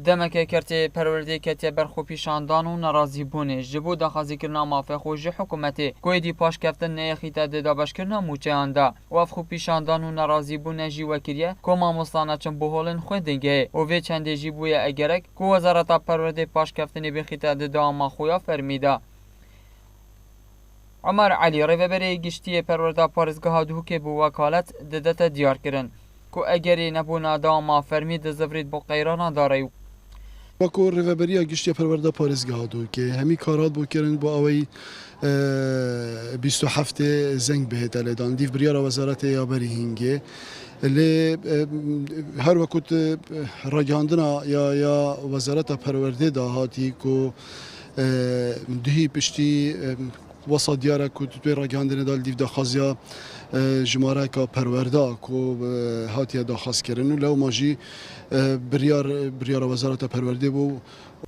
دمکه کرتی پرورده کتی برخو پیشاندان و نرازی بونه جبو دخازی کرنا مافه خوش حکومتی کویدی پاش کفتن نیخیتا دابش کرنا موچه آنده و افخو پیشاندان و نرازی بونه جی وکریه کما مستانه چن بهولن خوندنگه و وی چنده جی بویا اگرک کو وزارت پرورده پاش کفتن بخیتا داما خویا فرمیده. عمر علی ریوبری گشتی پرورده پارزگاه دوکه بو وکالت ددت دیار کرن کو اگری نبونا داما فرمید زفرید با قیران داره وکو ریوبری گشتی پرورده پارزگاه دوکه همی کارات بو کرن با اوی 27 زنگ بهت لیدان دیو بریار وزارت یابری هنگه لی هر وقت راجاندنا یا وزارت پرورده دهاتی کو دهی پشتی وسط دیاره کو توی راجاندن دال دیو دخازیا جماره که پرورده کو هاتی دخاز کردن لو ماجی بریار وزارت پرورده بو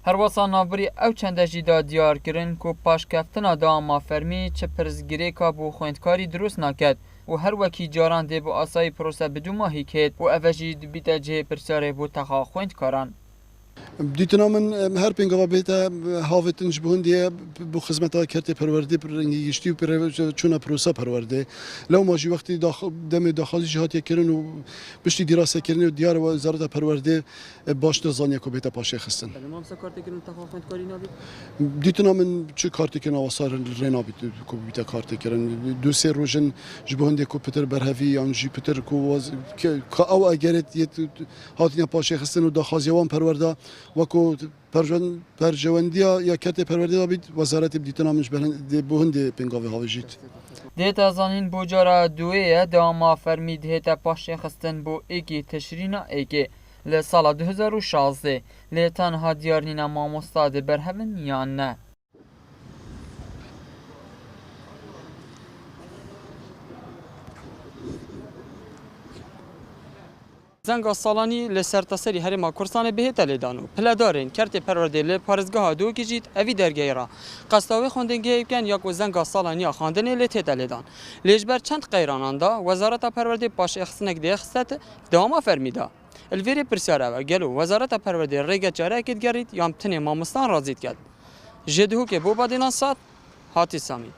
هر وسان نابری او چنده جیدا دیار کرن کو پاش کفتنا داما فرمی چه پرزگیری که بو خوندکاری دروست نکد و هر وکی جاران دی بو آسای پروسه بدو ماهی کد و اوجی بیتا جه پرساره بو تخا خوندکاران دیتنا من هر پنگا بیتا هاوتن جبهندیه بو خدمت کرت پرورده پرنگی گشتی و چون پروسه پرورده لو ماجی وقتی دم داخلی جهات کردن و بشتی دراسه کردن و دیار وزارت پرورده باش نزانیه کو بیتا پاشه خستن. تمام سکارت کردن تخا خوندکاری نبید. دیتنا من چه کارتی که نواسار رنابید کو بیتا کارتی کردن دو سه روزن جبهندی کو پتر برهوی یا جی پتر کو که او اگرت یه هاتین پاشه خستن و داخازیوان پرورده وکو پرجواندیا یا کت پرورده دابید وزارت بدیتنا منش بهند پنگاوی هاوجید. دیتا زانین بوجارا دویه داما فرمید هیتا پاشه خستن بو ایگی تشرینا ایگی لسال 2016 لیتانها دیارنینا ماموستاد برهمن یا نه. زنگ سالانی لسرتاسری هرما کورسان بهت لیدانو پلدارین کرت پرورده ل پارزگاه دو کیجید اوی درگه را قصاوی خوندنگه کن یا کو زنگ سالانی خواندن لته لیدان لجبر چند قیراناندا وزارت پرورده پاش اخسنک دی خصت دوام فرمیدا الویری پرسیاره و گلو وزارت پرورده ریگه چاره کید گرید یام تنه مامستان رازید کرد جدهو که بو بادینا سات هاتی سامی